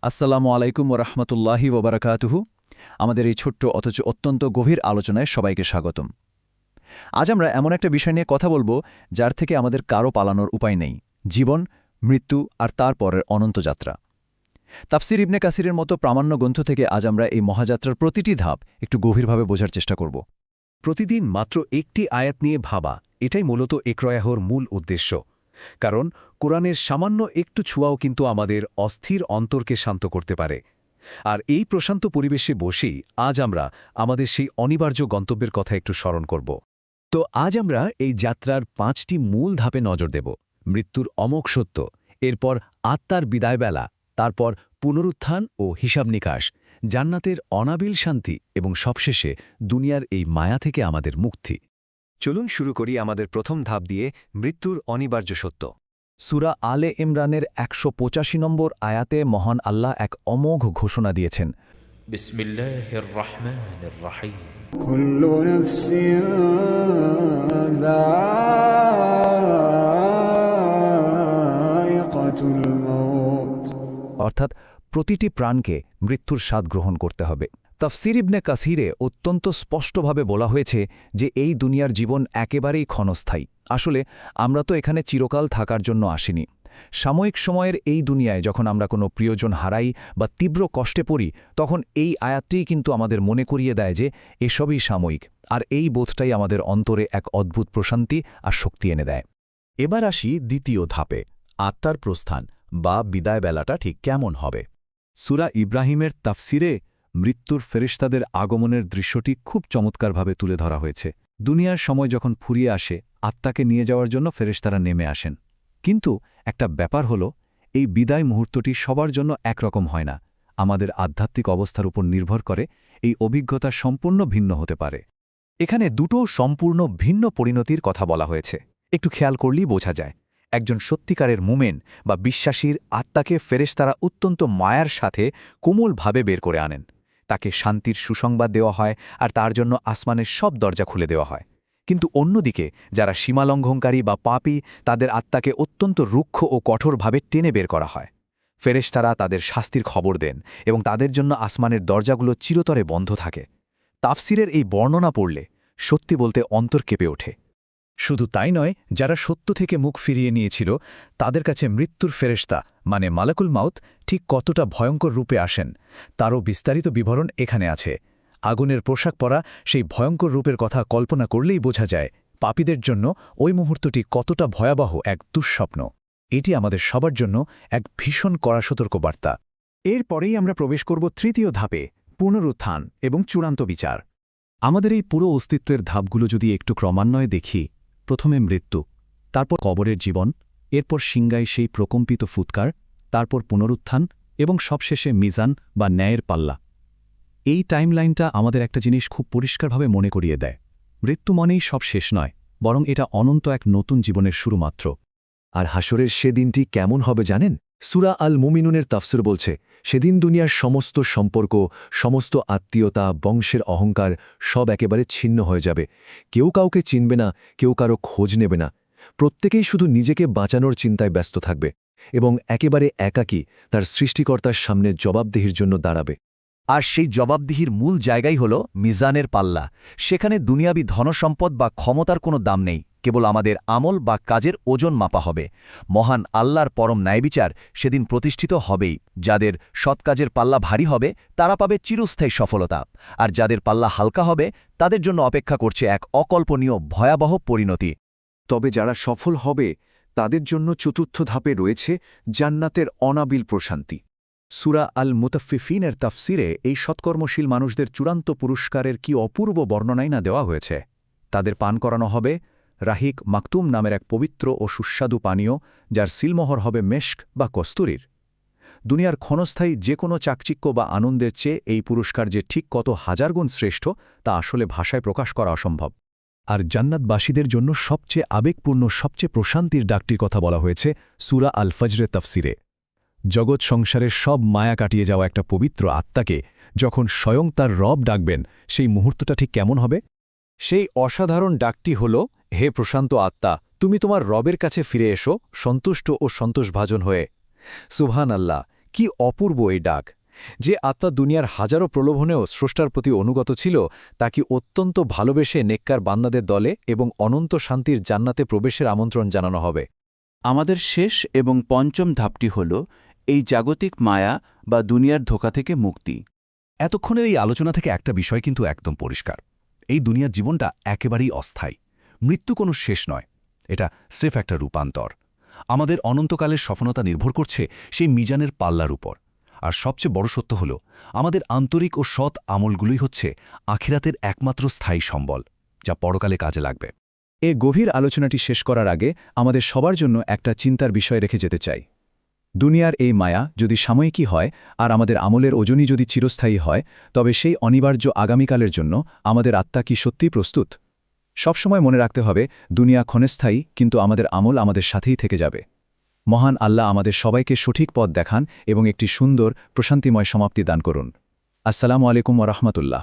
আসসালামু আলাইকুম ওরহমতুল্লাহি ওবরাকাতুহু। আমাদের এই ছোট্ট অথচ অত্যন্ত গভীর আলোচনায় সবাইকে স্বাগতম। আজ আমরা এমন একটা বিষয় নিয়ে কথা বলবো যার থেকে আমাদের কারো পালানোর উপায় নেই, জীবন, মৃত্যু আর তার পরের অনন্ত যাত্রা। তাফসির ইবনে কাসিরের মতো প্রামাণ্য গ্রন্থ থেকে আজ আমরা এই মহাযাত্রার প্রতিটি ধাপ একটু গভীরভাবে বোঝার চেষ্টা করব। প্রতিদিন মাত্র একটি আয়াত নিয়ে ভাবা, এটাই মূলত একরায়াহর মূল উদ্দেশ্য। কারণ কোরআনের সামান্য একটু ছোঁয়াও কিন্তু আমাদের অস্থির অন্তরকে শান্ত করতে পারে। আর এই প্রশান্ত পরিবেশে বসেই আজ আমরা আমাদের সেই অনিবার্য গন্তব্যের কথা একটু স্মরণ করব। তো আজ আমরা এই যাত্রার 5টি মূল ধাপে নজর দেব। মৃত্যুর অমোঘ সত্য, এরপর আত্মার বিদায়বেলা, তারপর পুনরুত্থান ও হিসাব নিকাশ, জান্নাতের অনাবিল শান্তি এবং সবশেষে দুনিয়ার এই মায়া থেকে আমাদের মুক্তি। চলুন শুরু করি আমাদের প্রথম ধাপ দিয়ে, মৃত্যুর অনিবার্য সত্য। সূরা আলে ইমরানের ১৮৫ নম্বর আয়াতে মহান আল্লাহ এক অমোঘ ঘোষণা দিয়েছেন, বিসমিল্লাহির রহমানির রহিম। কুল্লু নাফসিন যায়িকাতুল মাউত। অর্থাৎ প্রতিটি প্রাণকে মৃত্যুর স্বাদ গ্রহণ করতে হবে। তাফসির ইবনে কাসিরে অত্যন্ত স্পষ্টভাবে বলা হয়েছে যে এই দুনিয়ার জীবন একেবারেই ক্ষণস্থায়ী। আসলে আমরা তো এখানে চিরকাল থাকার জন্য আসিনি। সাময়িক সময়ের এই দুনিয়ায় যখন আমরা কোনো প্রিয়জন হারাই বা তীব্র কষ্টে পড়ি, তখন এই আয়াতটিই কিন্তু আমাদের মনে করিয়ে দেয় যে এসবই সাময়িক, আর এই বোধটাই আমাদের অন্তরে এক অদ্ভুত প্রশান্তি আর শক্তি এনে দেয়। এবার আসি দ্বিতীয় ধাপে, আত্মার প্রস্থান বা বিদায়বেলাটা ঠিক কেমন হবে। সূরা ইব্রাহিমের তাফসিরে মৃত্যুর ফেরেশতাদের আগমনের দৃশ্যটি খুব চমৎকারভাবে তুলে ধরা হয়েছে। দুনিয়ার সময় যখন ফুরিয়ে আসে, আত্মাকে নিয়ে যাওয়ার জন্য ফেরেশতারা নেমে আসেন। কিন্তু একটা ব্যাপার হলো, এই বিদায় মুহূর্তটি সবার জন্য একরকম হয় না। আমাদের আধ্যাত্মিক অবস্থার উপর নির্ভর করে এই অভিজ্ঞতা সম্পূর্ণ ভিন্ন হতে পারে। এখানে দুটো সম্পূর্ণ ভিন্ন পরিণতির কথা বলা হয়েছে। একটু খেয়াল করলেই বোঝা যায়, একজন সত্যিকারের মুমিন বা বিশ্বাসীর আত্মাকে ফেরেশতারা অত্যন্ত মায়ার সাথে কোমলভাবে বের করে আনেন। তাকে শান্তির সুসংবাদ দেওয়া হয় আর তার জন্য আসমানের সব দরজা খুলে দেওয়া হয়। কিন্তু অন্যদিকে যারা সীমালঙ্ঘনকারী বা পাপী, তাদের আত্মাকে অত্যন্ত রুক্ষ ও কঠোরভাবে টেনে বের করা হয়। ফেরেশতারা তাদের শাস্তির খবর দেন এবং তাদের জন্য আসমানের দরজাগুলো চিরতরে বন্ধ থাকে। তাফসিরের এই বর্ণনা পড়লে সত্যি বলতে অন্তর কেঁপে ওঠে। শুধু তাই নয়, যারা সত্য থেকে মুখ ফিরিয়ে নিয়েছিল, তাদের কাছে মৃত্যুর ফেরেশতা মানে মালাকুল মাউত ঠিক কতটা ভয়ঙ্কর রূপে আসেন, তারও বিস্তারিত বিবরণ এখানে আছে। আগুনের পোশাক পরা সেই ভয়ঙ্কর রূপের কথা কল্পনা করলেই বোঝা যায় পাপীদের জন্য ওই মুহূর্তটি কতটা ভয়াবহ এক দুঃস্বপ্ন। এটি আমাদের সবার জন্য এক ভীষণ কড়া সতর্কবার্তা। এরপরেই আমরা প্রবেশ করব তৃতীয় ধাপে, পুনরুত্থান এবং চূড়ান্ত বিচার। আমাদের এই পুরো অস্তিত্বের ধাপগুলো যদি একটু ক্রমান্বয়ে দেখি, প্রথমে মৃত্যু, তারপর কবরের জীবন, এরপর সিংগায় সেই প্রকম্পিত ফুৎকার, তারপর পুনরুত্থান এবং সবশেষে মিজান বা ন্যায়ের পাল্লা। এই টাইমলাইনটা আমাদের একটা জিনিস খুব পরিষ্কারভাবে মনে করিয়ে দেয়, মৃত্যু মনেই সব শেষ নয়, বরং এটা অনন্ত এক নতুন জীবনের শুরু মাত্র। আর হাসরের সেদিনটি কেমন হবে জানেন? সূরা আল মুমিনুনের তাফসির বলছে, সেদিন দুনিয়ার সমস্ত সম্পর্ক, সমস্ত আত্মীয়তা, বংশের অহংকার সব একেবারে ছিন্ন হয়ে যাবে। কেউ কাউকে চিনবে না, কেউ কারো খোঁজ নেবে না। প্রত্যেকেই শুধু নিজেকে বাঁচানোর চিন্তায় ব্যস্ত থাকবে এবং একেবারে একাকী তার সৃষ্টিকর্তার সামনে জবাবদিহির জন্য দাঁড়াবে। আর সেই জবাবদিহির মূল জায়গাই হল মিজানের পাল্লা। সেখানে দুনিয়াবি ধনসম্পদ বা ক্ষমতার কোনো দাম নেই, কেবল আমাদের আমল বা কাজের ওজন মাপা হবে। মহান আল্লাহর পরম ন্যায়বিচার সেদিন প্রতিষ্ঠিত হবেই। যাদের সৎ কাজের পাল্লা ভারী হবে, তারা পাবে চিরস্থায়ী সফলতা, আর যাদের পাল্লা হালকা হবে, তাদের জন্য অপেক্ষা করছে এক অকল্পনীয় ভয়াবহ পরিণতি। তবে যারা সফল হবে, তাদের জন্য চতুর্থ ধাপে রয়েছে জান্নাতের অনাবিল প্রশান্তি। সূরা আল মুতাফফিফিনের তাফসিরে এই সৎকর্মশীল মানুষদের চূড়ান্ত পুরস্কারের কি অপূর্ব বর্ণনাই না দেওয়া হয়েছে। তাদের পান করানো হবে রাহিক মাকতুম নামের এক পবিত্র ও সুস্বাদু পানীয়, যার সিলমোহর হবে মেশক বা কস্তুরীর। দুনিয়ার ক্ষণস্থায়ী যে কোনো চাকচিক্য বা আনন্দের চেয়ে এই পুরস্কার যে ঠিক কত হাজার গুণ শ্রেষ্ঠ, তা আসলে ভাষায় প্রকাশ করা অসম্ভব। আর জান্নাতবাসীদের জন্য সবচেয়ে আবেগপূর্ণ, সবচেয়ে প্রশান্তির ডাকটির কথা বলা হয়েছে সূরা আল ফজরে তাফসিরে। জগৎ সংসারের সব মায়া কাটিয়ে যাওয়া একটা পবিত্র আত্মাকে যখন স্বয়ং তার রব ডাকবেন, সেই মুহূর্তটা ঠিক কেমন হবে? সেই অসাধারণ ডাকটি হল, হে প্রশান্ত আত্মা, তুমি তোমার রবের কাছে ফিরে এসো, সন্তুষ্ট ও সন্তোষভাজন হয়ে। সুবহান আল্লাহ, কি অপূর্ব এই ডাক! যে আত্মা দুনিয়ার হাজারো প্রলোভনেও স্রষ্টার প্রতি অনুগত ছিল, তা কি অত্যন্ত ভালোবেসে নেককার বান্দাদের দলে এবং অনন্ত শান্তির জান্নাতে প্রবেশের আমন্ত্রণ জানানো হবে। আমাদের শেষ এবং পঞ্চম ধাপটি হল এই জাগতিক মায়া বা দুনিয়ার ধোঁকা থেকে মুক্তি। এতক্ষণের এই আলোচনা থেকে একটা বিষয় কিন্তু একদম পরিষ্কার। এই দুনিয়ার জীবনটা একেবারেই অস্থায়ী। মৃত্যু কোনো শেষ নয়, এটা স্রেফ একটা রূপান্তর। আমাদের অনন্তকালের সফলতা নির্ভর করছে সেই মিজানের পাল্লার উপর। আর সবচেয়ে বড় সত্য হল, আমাদের আন্তরিক ও সৎ আমলগুলোই হচ্ছে আখিরাতের একমাত্র স্থায়ী সম্বল, যা পরকালে কাজে লাগবে। এ গভীর আলোচনাটি শেষ করার আগে আমাদের সবার জন্য একটা চিন্তার বিষয় রেখে যেতে চাই। দুনিয়ার এই মায়া যদি সাময়িকই হয় আর আমাদের আমলের ওজনই যদি চিরস্থায়ী হয়, তবে সেই অনিবার্য আগামীকালের জন্য আমাদের আত্মা কি সত্যিই প্রস্তুত? সবসময় মনে রাখতে হবে, দুনিয়া ক্ষণস্থায়ী, কিন্তু আমাদের আমল আমাদের সাথেই থেকে যাবে। মহান আল্লাহ আমাদের সবাইকে সঠিক পথ দেখান এবং একটি সুন্দর, প্রশান্তিময় সমাপ্তি দান করুন। আসসালামু আলাইকুম ওয়া রাহমাতুল্লাহ।